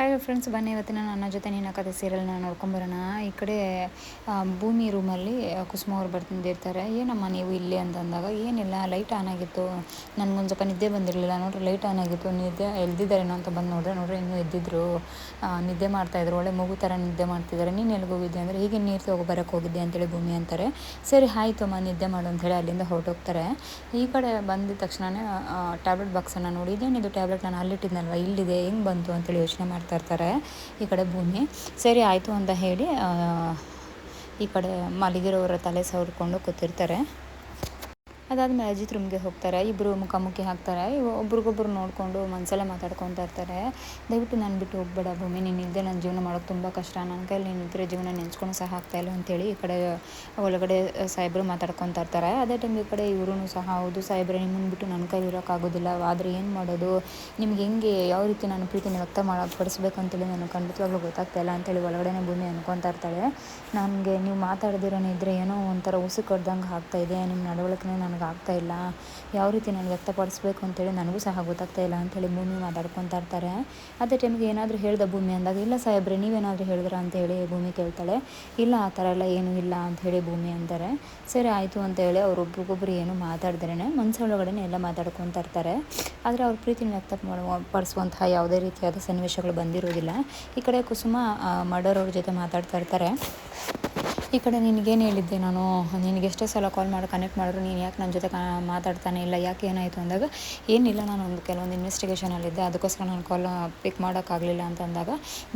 Hi friends, ಬನ್ನಿ ಇವತ್ತಿನ ನನ್ನ ಜೊತೆ ನಿನ್ನ ಕಥೆ ಸೀರಿಯಲ್ನ ನೋಡ್ಕೊಂಬರೋಣ. ಈ ಕಡೆ ಭೂಮಿ ರೂಮಲ್ಲಿ ಕುಸುಮ ಅವ್ರು ಬರ್ತಿರ್ತಾರೆ. ಏನಮ್ಮ ನೀವು ಇಲ್ಲಿ ಅಂತಂದಾಗ, ಏನಿಲ್ಲ ಲೈಟ್ ಆನ್ ಆಗಿತ್ತು, ನನಗೊಂದು ಸ್ವಲ್ಪ ನಿದ್ದೆ ಬಂದಿರಲಿಲ್ಲ ನೋಡ್ರಿ, ಲೈಟ್ ಆನ್ ಆಗಿತ್ತು, ನಿದ್ದೆ ಎಲ್ದಿದ್ದಾರೇನೋ ಅಂತ ಬಂದು ನೋಡ್ರಿ ಇನ್ನೂ ಎದ್ದಿದ್ರು, ನಿದ್ದೆ ಮಾಡ್ತಾಯಿದ್ರು, ಒಳ್ಳೆ ಮಗು ಥರ ನಿದ್ದೆ ಮಾಡ್ತಿದ್ದಾರೆ. ನೀನು ಎಲ್ಲಿಗೆ ಹೋಗಿದ್ದೆ ಅಂದರೆ, ಹೀಗೆ ನೀರು ತೊಗೊಬರಕ್ಕೆ ಹೋಗಿದ್ದೆ ಅಂತೇಳಿ ಭೂಮಿ ಅಂತಾರೆ. ಸರಿ ಆಯಿತು ಅಮ್ಮ, ನಿದ್ದೆ ಮಾಡು ಅಂಥೇಳಿ ಅಲ್ಲಿಂದ ಹೊರಟೋಗ್ತಾರೆ. ಈ ಕಡೆ ಬಂದಿದ ತಕ್ಷಣವೇ ಟ್ಯಾಬ್ಲೆಟ್ ಬಾಕ್ಸನ್ನು ನೋಡಿ, ಇದೇನಿದು ಟ್ಯಾಬ್ಲೆಟ್ ನಾನು ಅಲ್ಲಿಟ್ಟಿದ್ನಲ್ವ, ಇಲ್ಲಿದೆ, ಹೆಂಗೆ ಬಂತು ಅಂತೇಳಿ ಯೋಚನೆ ಮಾಡ್ತಾ ಇರ್ತಾರೆ ಈ ಕಡೆ ಭೂಮಿ. ಸರಿ ಆಯಿತು ಅಂತ ಹೇಳಿ ಈ ಕಡೆ ಮಲಗಿರೋರ ತಲೆ ಸವರ್ಕೊಂಡು ಕೂತಿರ್ತಾರೆ. ಅದಾದಮೇಲೆ ಅಜಿತ್ ರೂಮ್ಗೆ ಹೋಗ್ತಾರೆ. ಇಬ್ಬರು ಮುಖಾಮುಖಿ ಹಾಕ್ತಾರೆ. ಒಬ್ರಿಗೊಬ್ರು ನೋಡಿಕೊಂಡು ಮನಸಲ್ಲೇ ಮಾತಾಡ್ಕೊತಾ ಇರ್ತಾರೆ. ದಯವಿಟ್ಟು ನಾನು ಬಿಟ್ಟು ಹೋಗ್ಬೇಡ ಭೂಮಿ, ನೀನಿಲ್ಲದೆ ನನ್ನ ಜೀವನ ಮಾಡೋಕ್ಕೆ ತುಂಬ ಕಷ್ಟ, ನನ್ನ ಕೈಯಲ್ಲಿ ನೀನಿದ್ದರೆ ಜೀವನ ನೆನೆಸ್ಕೊಂಡು ಸಹ ಆಗ್ತಾಯಿಲ್ಲ ಅಂತೇಳಿ ಈ ಕಡೆ ಒಳಗಡೆ ಸಾಹೇಬರು ಮಾತಾಡ್ಕೊತಾ ಇರ್ತಾರೆ. ಅದೇ ಟೈಮ್ ಈ ಕಡೆ ಇವರು ಸಹ, ಹೌದು ಸಾಹೇಬ್ರೆ, ನಿಮ್ಮನ್ನು ಬಿಟ್ಟು ನನ್ನ ಕೈಲಿ ಇರೋಕ್ಕಾಗೋದಿಲ್ಲ, ಆದರೆ ಏನು ಮಾಡೋದು, ನಿಮ್ಗೆ ಹೆಂಗೆ ಯಾವ ರೀತಿ ನಾನು ಪ್ರೀತಿನ ವ್ಯಕ್ತ ಪಡಿಸ್ಬೇಕಂತೇಳಿ ನನಗೆ ಖಂಡಿತವಾಗ್ಲೂ ಗೊತ್ತಾಗ್ತಾಯಿಲ್ಲ ಅಂತೇಳಿ ಒಳಗಡೆ ಭೂಮಿ ಅನ್ಕೊತಾ ಇರ್ತಾಳೆ. ನನಗೆ ನೀವು ಮಾತಾಡ್ದಿರೋನೇ ಇದ್ದರೆ ಏನೋ ಒಂಥರ ಉಸಿ ಕಡ್ದಂಗೆ ಆಗ್ತಾಯಿದೆ, ನಿಮ್ಮ ನಡವಳಿಕೆ ನನಗೆ ಆಗ್ತಾಯಿಲ್ಲ, ಯಾವ ರೀತಿ ನಾನು ವ್ಯಕ್ತಪಡಿಸ್ಬೇಕು ಅಂತೇಳಿ ನನಗೂ ಸಹ ಗೊತ್ತಾಗ್ತಾ ಇಲ್ಲ ಅಂತೇಳಿ ಭೂಮಿ ಮಾತಾಡ್ಕೊತಾ ಇರ್ತಾರೆ. ಅದೇ ಟೈಮಿಗೆ ಏನಾದರೂ ಹೇಳ್ದ ಭೂಮಿ ಅಂದಾಗ, ಇಲ್ಲ ಸಾಹೇಬ್ರೆ ನೀವೇನಾದರೂ ಹೇಳಿದ್ರ ಅಂತೇಳಿ ಭೂಮಿ ಕೇಳ್ತಾಳೆ. ಇಲ್ಲ ಆ ಥರ ಎಲ್ಲ ಏನೂ ಇಲ್ಲ ಅಂಥೇಳಿ ಭೂಮಿ ಅಂತಾರೆ. ಸರಿ ಆಯಿತು ಅಂತೇಳಿ ಅವರೊಬ್ರಿಗೊಬ್ರು ಏನು ಮಾತಾಡ್ದ್ರೇ ಮನಸ್ಸೊಳಗಡೆ ಎಲ್ಲ ಮಾತಾಡ್ಕೊತಾ ಇರ್ತಾರೆ. ಆದರೆ ಅವ್ರ ಪ್ರೀತಿನ ವ್ಯಕ್ತಪಡಿಸುವಂತಹ ಯಾವುದೇ ರೀತಿಯಾದ ಸನ್ನಿವೇಶಗಳು ಬಂದಿರೋದಿಲ್ಲ. ಈ ಕಡೆ ಕುಸುಮ ಮರ್ಡರ್ ಅವ್ರ ಜೊತೆ ಮಾತಾಡ್ತಾ ಇರ್ತಾರೆ. ಈ ಕಡೆ ನಿನಗೇನು ಹೇಳಿದ್ದೆ ನಾನು, ನಿನಗೆ ಎಷ್ಟೇ ಸಲ ಕಾಲ್ ಮಾಡಿ ಕನೆಕ್ಟ್ ಮಾಡಿದ್ರು ನೀನು ಯಾಕೆ ನನ್ನ ಜೊತೆ ಮಾತಾಡ್ತಾನೆ ಇಲ್ಲ, ಯಾಕೆ ಏನಾಯಿತು ಅಂದಾಗ, ಏನಿಲ್ಲ ನಾನು ಕೆಲವೊಂದು ಇನ್ವೆಸ್ಟಿಗೇಷನಲ್ಲಿದ್ದೆ, ಅದಕ್ಕೋಸ್ಕರ ನಾನು ಕಾಲ್ ಪಿಕ್ ಮಾಡೋಕ್ಕಾಗಲಿಲ್ಲ ಅಂತಂದಾಗ,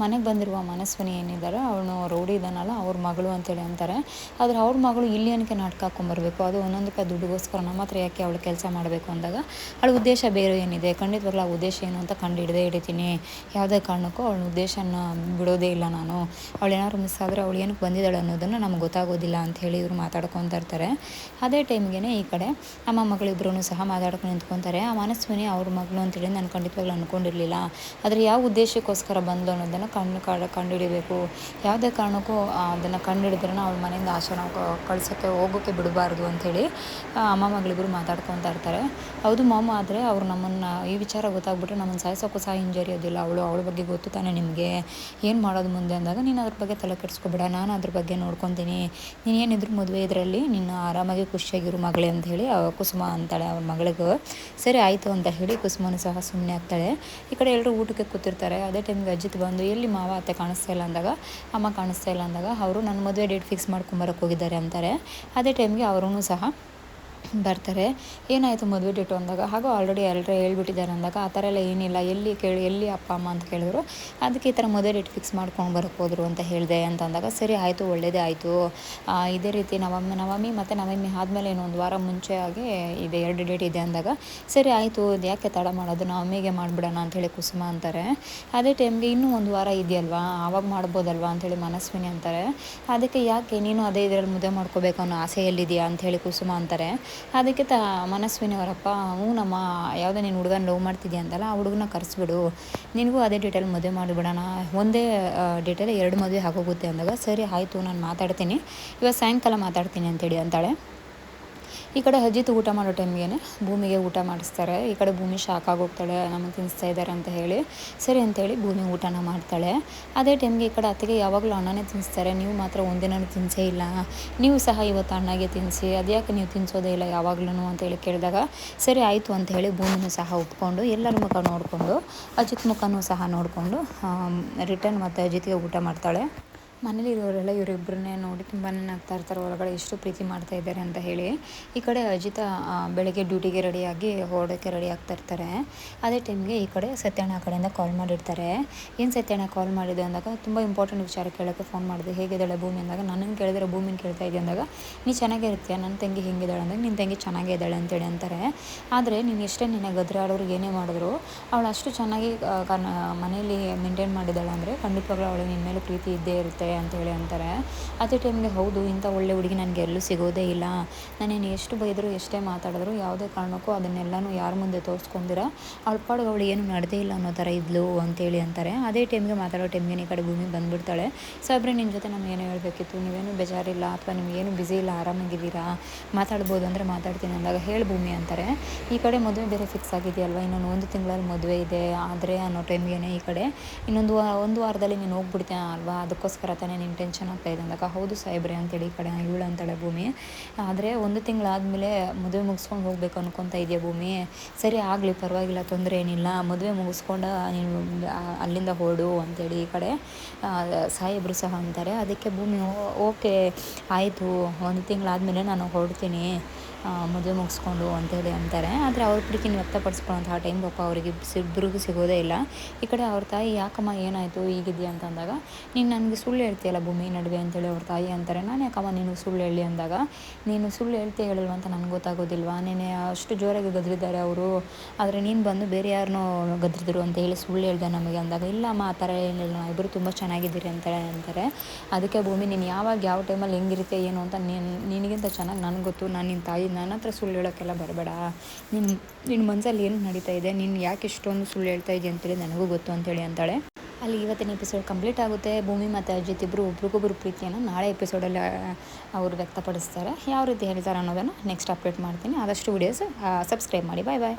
ಮನೆಗೆ ಬಂದಿರುವ ಮನಸ್ವಿನಿ ಏನಿದ್ದಾರೆ ಅವನು ರೌಡಿ ಇದ್ದಾನಲ್ಲ ಅವ್ರ ಮಗಳು ಅಂತೇಳಿ ಅಂತಾರೆ. ಆದರೆ ಅವ್ರ ಮಗಳು ಇಲ್ಲಿ ಏನಕ್ಕೆ ನಾಟಕ ಹಾಕ್ಕೊಂಬರ್ಬೇಕು, ಅದು ಒಂದೊಂದು ರೂಪಾಯಿ ದುಡ್ಡಿಗೋಸ್ಕರ ನಮ್ಮ ಹತ್ರ ಯಾಕೆ ಅವಳು ಕೆಲಸ ಮಾಡಬೇಕು ಅಂದಾಗ, ಅವಳ ಉದ್ದೇಶ ಬೇರೆ ಏನಿದೆ, ಖಂಡಿತವಾಗ್ಲೂ ಆ ಉದ್ದೇಶ ಏನು ಅಂತ ಹಿಡಿತೀನಿ, ಯಾವುದೇ ಕಾರಣಕ್ಕೂ ಅವಳ ಉದ್ದೇಶನ ಬಿಡೋದೇ ಇಲ್ಲ ನಾನು, ಅವಳು ಏನಾದ್ರು ಮಿಸ್ ಆದರೆ ಅವಳು ಏನಕ್ಕೆ ಬಂದಿದ್ದಾಳೆ ಅನ್ನೋದನ್ನು ನಮ್ಗೆ ಗೊತ್ತಾಗೋದಿಲ್ಲ ಅಂಥೇಳಿ ಇವರು ಮಾತಾಡ್ಕೊತಾ ಇರ್ತಾರೆ. ಅದೇ ಟೈಮ್ಗೆ ಈ ಕಡೆ ಅಮ್ಮ ಮಗಳಿಬ್ಬರೂ ಸಹ ಮಾತಾಡ್ಕೊಂಡು ನಿಂತ್ಕೊತಾರೆ. ಆ ಮನಸ್ವಿನಿ ಅವ್ರ ಮಗಳು ಅಂತೇಳಿ ನಾನು ಖಂಡಿತವಾಗ್ಲೂ ಅಂದ್ಕೊಂಡಿರಲಿಲ್ಲ, ಆದರೆ ಯಾವ ಉದ್ದೇಶಕ್ಕೋಸ್ಕರ ಬಂದು ಅನ್ನೋದನ್ನು ಕಂಡುಹಿಡಿಬೇಕು, ಯಾವುದೇ ಕಾರಣಕ್ಕೂ ಅದನ್ನು ಕಂಡುಹಿಡಿದ್ರೆ ಅವಳ ಮನೆಯಿಂದ ಆಚೆ ನಾವು ಹೋಗೋಕ್ಕೆ ಬಿಡಬಾರ್ದು ಅಂಥೇಳಿ ಅಮ್ಮ ಮಗಳಿಬ್ಬರು ಮಾತಾಡ್ಕೊತಾ ಇರ್ತಾರೆ. ಹೌದು ಮಾಮ, ಆದರೆ ಅವ್ರು ನಮ್ಮನ್ನು ಈ ವಿಚಾರ ಗೊತ್ತಾಗ್ಬಿಟ್ರೆ ನಮ್ಮನ್ನು ಸಾಯಿಸೋಕ್ಕೂ ಸಹ ಹಿಂಜರಿಯೋದಿಲ್ಲ, ಅವಳ ಬಗ್ಗೆ ಗೊತ್ತು ತಾನೆ ನಿಮಗೆ, ಏನು ಮಾಡೋದು ಮುಂದೆ ಅಂದಾಗ, ನೀನು ಅದ್ರ ಬಗ್ಗೆ ತಲೆ ಕೆಡಿಸ್ಕೊಬೇಡ, ನಾನು ಅದ್ರ ಬಗ್ಗೆ ನೋಡ್ಕೊತೀನಿ, ನೀನು ಏನಿದ್ರು ಮದುವೆ ಇದರಲ್ಲಿ ನಿನ್ನ ಆರಾಮಾಗಿ ಖುಷಿಯಾಗಿರು ಮಗಳೇ ಅಂತ ಹೇಳಿ ಕುಸುಮ ಅಂತಾಳೆ ಅವ್ರ ಮಗಳಿಗೂ. ಸರಿ ಆಯಿತು ಅಂತ ಹೇಳಿ ಕುಸುಮನು ಸಹ ಸುಮ್ಮನೆ ಆಗ್ತಾಳೆ. ಈ ಕಡೆ ಎಲ್ಲರೂ ಊಟಕ್ಕೆ ಕೂತಿರ್ತಾರೆ. ಅದೇ ಟೈಮ್ಗೆ ಅಜಿತ್ ಬಂದು, ಎಲ್ಲಿ ಮಾವ ಅತ್ತೆ ಕಾಣಿಸ್ತಾ ಇಲ್ಲ ಅಂದಾಗ, ಅಮ್ಮ ಕಾಣಿಸ್ತಾ ಇಲ್ಲ ಅಂದಾಗ, ಅವರು ನನ್ನ ಮದುವೆ ಡೇಟ್ ಫಿಕ್ಸ್ ಮಾಡ್ಕೊಂಬರಕ್ಕೆ ಹೋಗಿದ್ದಾರೆ ಅಂತಾರೆ. ಅದೇ ಟೈಮ್ಗೆ ಅವರೂ ಸಹ ಬರ್ತಾರೆ. ಏನಾಯಿತು ಮದುವೆ ಡೇಟು ಅಂದಾಗ, ಹಾಗೂ ಆಲ್ರೆಡಿ ಎಲ್ಲರೂ ಹೇಳ್ಬಿಟ್ಟಿದ್ದಾರೆ ಅಂದಾಗ, ಆ ಥರ ಎಲ್ಲ ಏನಿಲ್ಲ, ಎಲ್ಲಿ ಅಪ್ಪ ಅಮ್ಮ ಅಂತ ಕೇಳಿದ್ರು, ಅದಕ್ಕೆ ಈ ಥರ ಮದುವೆ ಡೇಟ್ ಫಿಕ್ಸ್ ಮಾಡ್ಕೊಂಡು ಬರೋಕ್ಕೆ ಹೋದರು ಅಂತ ಹೇಳಿದೆ ಅಂತ ಅಂದಾಗ, ಸರಿ ಆಯಿತು, ಒಳ್ಳೆಯದೇ ಆಯಿತು, ಇದೇ ರೀತಿ ನವಮಿ ಮತ್ತು ನವಮಿ ಆದಮೇಲೆ ಇನ್ನೊಂದು ವಾರ ಮುಂಚೆ ಆಗಿ ಇದೆ 2 ಡೇಟ್ ಇದೆ ಅಂದಾಗ, ಸರಿ ಆಯಿತು, ಇದು ಯಾಕೆ ತಡ ಮಾಡೋದು, ನವಮಿಗೆ ಮಾಡಿಬಿಡೋಣ ಅಂಥೇಳಿ ಕುಸುಮ ಅಂತಾರೆ. ಅದೇ ಟೈಮ್ಗೆ ಇನ್ನೂ 1 ವಾರ ಇದೆಯಲ್ವಾ, ಆವಾಗ ಮಾಡ್ಬೋದಲ್ವಾ ಅಂಥೇಳಿ ಮನಸ್ವಿನಿ ಅಂತಾರೆ. ಅದಕ್ಕೆ ಯಾಕೆ ನೀನು ಅದೇ ಇದರಲ್ಲಿ ಮದುವೆ ಮಾಡ್ಕೋಬೇಕು ಅನ್ನೋ ಆಸೆಯಲ್ಲಿದೆಯಾ ಅಂಥೇಳಿ ಕುಸುಮ ಅಂತಾರೆ. ಅದಕ್ಕೆ ಮನಸ್ವಿನಿ ಅವರಪ್ಪ, ನಮ್ಮ ಯಾವುದೋ ನೀನು ಹುಡುಗನ ಲವ್ ಮಾಡ್ತಿದ್ಯಾ ಅಂತಲ್ಲ, ಆ ಹುಡುಗನ ಕರೆಸ್ಬಿಡು, ನಿನಗೂ ಅದೇ ಡೇಟಲ್ಲಿ ಮದುವೆ ಮಾಡಿಬಿಡೋಣ, ಒಂದೇ ಡೇಟಲ್ಲಿ 2 ಮದುವೆ ಆಗೋಗುತ್ತೆ ಅಂದಾಗ, ಸರಿ ಆಯಿತು ನಾನು ಮಾತಾಡ್ತೀನಿ, ಇವತ್ತು ಸಾಯಂಕಾಲ ಮಾತಾಡ್ತೀನಿ ಅಂತೇಳಿ ಅಂತಾಳೆ. ಈ ಕಡೆ ಅಜಿತ್ ಊಟ ಮಾಡೋ ಟೈಮ್ಗೆ ಭೂಮಿಗೆ ಊಟ ಮಾಡಿಸ್ತಾರೆ. ಈ ಕಡೆ ಭೂಮಿ ಶಾಕ್ ಆಗೋಗ್ತಾಳೆ, ನಮಗೆ ತಿನ್ನಿಸ್ತಾ ಇದ್ದಾರೆ ಅಂತ ಹೇಳಿ. ಸರಿ ಅಂತೇಳಿ ಭೂಮಿ ಊಟನ ಮಾಡ್ತಾಳೆ. ಅದೇ ಟೈಮ್ಗೆ ಈ ಕಡೆ ಅತ್ತಿಗೆ ಯಾವಾಗಲೂ ಅಣ್ಣನೇ ತಿನ್ನಿಸ್ತಾರೆ, ನೀವು ಮಾತ್ರ ಒಂದಿನೂ ತಿನ್ನಿಸೇ ಇಲ್ಲ, ನೀವು ಸಹ ಇವತ್ತು ಅಣ್ಣಗೆ ತಿನ್ನಿಸಿ, ಅದ್ಯಾಕೆ ನೀವು ತಿನ್ನಿಸೋದೇ ಇಲ್ಲ ಯಾವಾಗ್ಲೂ ಅಂತೇಳಿ ಕೇಳಿದಾಗ, ಸರಿ ಆಯಿತು ಅಂತ ಹೇಳಿ ಭೂಮಿನೂ ಸಹ ಒಪ್ಕೊಂಡು ಎಲ್ಲರ ಮುಖ ನೋಡಿಕೊಂಡು ಅಜಿತ್ ಮುಖನೂ ಸಹ ನೋಡಿಕೊಂಡು ರಿಟರ್ನ್ ಮತ್ತು ಅಜಿತ್ಗೆ ಊಟ ಮಾಡ್ತಾಳೆ. ಮನೇಲಿರೋರೆಲ್ಲ ಇವರಿಬ್ಬರನ್ನೇ ನೋಡಿ ತುಂಬಾ ನಗ್ತಾ ಇರ್ತಾರೆ, ಒಳಗಡೆ ಎಷ್ಟು ಪ್ರೀತಿ ಮಾಡ್ತಾ ಇದ್ದಾರೆ ಅಂತ ಹೇಳಿ. ಈ ಕಡೆ ಅಜಿತ ಬೆಳಗ್ಗೆ ಡ್ಯೂಟಿಗೆ ರೆಡಿಯಾಗಿ ಹೊರಡೋಕ್ಕೆ ರೆಡಿ ಆಗ್ತಾ ಇರ್ತಾರೆ. ಅದೇ ಟೈಮ್ಗೆ ಈ ಕಡೆ ಸತ್ಯಣ್ಣ ಕಡೆಯಿಂದ ಕಾಲ್ ಮಾಡಿರ್ತಾರೆ. ಏನು ಸತ್ಯಣ್ಣ ಕಾಲ್ ಮಾಡಿದೆ ಅಂದಾಗ, ತುಂಬ ಇಂಪಾರ್ಟೆಂಟ್ ವಿಚಾರ ಕೇಳೋಕ್ಕೆ ಫೋನ್ ಮಾಡಿದೆ, ಹೇಗಿದ್ದಾಳೆ ಭೂಮಿ ಅಂದಾಗ, ನನಗೆ ಕೇಳಿದ್ರೆ ಭೂಮಿನ ಕೇಳ್ತಾ ಇದ್ದೆ ಅಂದಾಗ, ನೀ ಚೆನ್ನಾಗಿರ್ತೀಯ, ನನ್ನ ತಂಗಿ ಹೆಂಗಿದ್ದಾಳೆ ಅಂದಾಗ, ನಿನ್ನ ತಂಗಿ ಚೆನ್ನಾಗೇ ಇದ್ದಾಳೆ ಅಂತೇಳಿ ಅಂತಾರೆ. ಆದರೆ ನೀನು ಎಷ್ಟೇ ನಿನ್ನೆ ಗದ್ರೆ ಆಡೋರು ಏನೇ ಮಾಡಿದ್ರು ಅವಳು ಅಷ್ಟು ಚೆನ್ನಾಗಿ ಮನೆಯಲ್ಲಿ ಮೇಂಟೈನ್ ಮಾಡಿದ್ದಾಳೆ ಅಂದರೆ ಖಂಡಿತವಾಗ್ಲೂ ಅವಳು ನಿನ್ನ ಮೇಲೆ ಪ್ರೀತಿ ಇದ್ದೇ ಇರುತ್ತೆ, ಅಂತ ಹೇಳಿ ಅಂತಾರೆ. ಅದೇ ಟೈಮ್ಗೆ ಹೌದು, ಇಂಥ ಒಳ್ಳೆ ಹುಡುಗಿ ನನಗೆ ಎಲ್ಲೂ ಸಿಗೋದೇ ಇಲ್ಲ. ನಾನೇನು ಎಷ್ಟು ಬೈದರೂ ಎಷ್ಟೇ ಮಾತಾಡಿದ್ರು ಯಾವುದೇ ಕಾರಣಕ್ಕೂ ಅದನ್ನೆಲ್ಲನೂ ಯಾರ ಮುಂದೆ ತೋರಿಸ್ಕೊಂಡಿರ ಅವಳ ಪಾಡಿಗೆ ಅವಳು ಏನು ನಡೆದೇ ಇಲ್ಲ ಅನ್ನೋ ಥರ ಇದ್ಲು ಅಂತೇಳಿ ಅಂತಾರೆ. ಅದೇ ಟೈಮ್ಗೆ ಮಾತಾಡೋ ಟೈಮ್ಗೆ ಈ ಕಡೆ ಭೂಮಿ ಬಂದುಬಿಡ್ತಾಳೆ. ಸಾಬ್ರೆ, ನಿಮ್ಮ ಜೊತೆ ನಾನು ಏನೋ ಹೇಳಬೇಕಿತ್ತು, ನೀವೇನು ಬೇಜಾರಿಲ್ಲ ಅಥವಾ ನಿಮಗೇನು ಬ್ಯುಸಿ ಇಲ್ಲ, ಆರಾಮಾಗಿದ್ದೀರಾ, ಮಾತಾಡ್ಬೋದು ಅಂದರೆ ಮಾತಾಡ್ತೀನಿ ಅಂದಾಗ ಹೇಳಿ ಭೂಮಿ ಅಂತಾರೆ. ಈ ಕಡೆ ಮದುವೆ ಬೇರೆ ಫಿಕ್ಸ್ ಆಗಿದೆಯಲ್ವ, ಇನ್ನೊಂದು 1 ತಿಂಗಳಲ್ಲಿ ಮದುವೆ ಇದೆ ಆದರೆ ಅನ್ನೋ ಟೈಮ್ಗೆ ಈ ಕಡೆ ಒಂದು ವಾರದಲ್ಲಿ ನೀನು ಹೋಗ್ಬಿಡ್ತೀಯ ಅಲ್ವಾ, ಅದಕ್ಕೋಸ್ಕರ ತಾನೇ ನೀನು ಟೆನ್ಷನ್ ಆಗ್ತಾಯಿದೆ ಅಂದಾಗ ಹೌದು ಸಾಹೇಬ್ರೆ ಅಂತೇಳಿ ಈ ಕಡೆ ಇವಳು ಅಂತಾಳೆ ಭೂಮಿ. ಆದರೆ 1 ತಿಂಗಳಾದಮೇಲೆ ಮದುವೆ ಮುಗಿಸ್ಕೊಂಡು ಹೋಗ್ಬೇಕು ಅನ್ಕೊತಾ ಇದೆಯಾ ಭೂಮಿ? ಸರಿ ಆಗಲಿ, ಪರವಾಗಿಲ್ಲ, ತೊಂದರೆ ಏನಿಲ್ಲ, ಮದುವೆ ಮುಗಿಸ್ಕೊಂಡು ನೀನು ಅಲ್ಲಿಂದ ಹೊರಡು ಅಂತೇಳಿ ಈ ಕಡೆ ಸಾಹೇಬರು ಸಹ ಅಂತಾರೆ. ಅದಕ್ಕೆ ಭೂಮಿ ಓಕೆ ಆಯಿತು, 1 ತಿಂಗಳಾದಮೇಲೆ ನಾನು ಹೊರಡ್ತೀನಿ ಮದುವೆ ಮುಗಿಸ್ಕೊಂಡು ಅಂತೇಳಿ ಅಂತಾರೆ. ಆದರೆ ಅವ್ರ ಪ್ರೀತಿನ ವ್ಯಕ್ತಪಡಿಸ್ಕೊಳ್ಳೋಂತಹ ಟೈಮ್ ಪಾಪ ಅವರಿಗೆ ಇಬ್ಬರಿಗೂ ಸಿಗೋದೇ ಇಲ್ಲ. ಈ ಕಡೆ ಅವ್ರ ತಾಯಿ ಯಾಕಮ್ಮ ಏನಾಯಿತು ಹೀಗಿದೆಯಾ ಅಂತಂದಾಗ, ನೀನು ನನಗೆ ಸುಳ್ಳು ಹೇಳ್ತೀಯಲ್ಲ ಭೂಮಿ ನಡುವೆ ಅಂತೇಳಿ ಅವ್ರ ತಾಯಿ ಅಂತಾರೆ. ನಾನು ಯಾಕಮ್ಮ ನೀನು ಸುಳ್ಳು ಹೇಳಿ ಅಂದಾಗ, ನೀನು ಸುಳ್ಳು ಹೇಳ್ತೀಯ ಹೇಳಿಲ್ವ ಅಂತ ನನಗೆ ಗೊತ್ತಾಗೋದಿಲ್ವಾ, ನೀನೆ ಅಷ್ಟು ಜೋರಾಗಿ ಗದರಿದ್ದಾರೆ ಅವರು, ಆದರೆ ನೀನು ಬಂದು ಬೇರೆ ಯಾರನ್ನೋ ಗದರಿದ್ರು ಅಂತ ಹೇಳಿ ಸುಳ್ಳು ಹೇಳ್ದೆ ನಮಗೆ ಅಂದಾಗ, ಇಲ್ಲಮ್ಮ ಆ ಥರ ಏನಿಲ್ಲ, ಇಬ್ಬರು ತುಂಬ ಚೆನ್ನಾಗಿದ್ದೀರಿ ಅಂತಾರೆ. ಅದಕ್ಕೆ ಭೂಮಿ, ನೀನು ಯಾವಾಗ ಯಾವ ಟೈಮಲ್ಲಿ ಹೆಂಗಿರುತ್ತೆ ಏನು ಅಂತ ನಿನಗಿಂತ ಚೆನ್ನಾಗಿ ನನಗೆ ಗೊತ್ತು. ನಾನು ನಿನ್ನ ತಾಯಿ, ನನ್ನ ಹತ್ರ ಸುಳ್ಳು ಹೇಳೋಕ್ಕೆಲ್ಲ ಬರಬೇಡ. ನಿನ್ನ ಮನಸ್ಸಲ್ಲಿ ಏನು ನಡೀತಾ ಇದೆ, ನೀನು ಯಾಕೆ ಇಷ್ಟೊಂದು ಸುಳ್ಳು ಹೇಳ್ತಾ ಇದೆಯಾ ಅಂತೇಳಿ ನನಗೂ ಗೊತ್ತು ಅಂತೇಳಿ ಅಂತಾಳೆ. ಅಲ್ಲಿ ಇವತ್ತಿನ ಎಪಿಸೋಡ್ ಕಂಪ್ಲೀಟ್ ಆಗುತ್ತೆ. ಭೂಮಿ ಮತ್ತು ಅಜಿತ್ ಇಬ್ಬರು ಒಬ್ರಿಗೊಬ್ರು ಪ್ರೀತಿಯನ್ನು ನಾಳೆ ಎಪಿಸೋಡಲ್ಲಿ ಅವರು ವ್ಯಕ್ತಪಡಿಸ್ತಾರೆ. ಯಾವ ರೀತಿ ಹೇಳ್ತಾರೆ ಅನ್ನೋದನ್ನು ನೆಕ್ಸ್ಟ್ ಅಪ್ಡೇಟ್ ಮಾಡ್ತೀನಿ. ಆದಷ್ಟು ವಿಡಿಯೋಸ್ ಸಬ್ಸ್ಕ್ರೈಬ್ ಮಾಡಿ. ಬಾಯ್ ಬಾಯ್.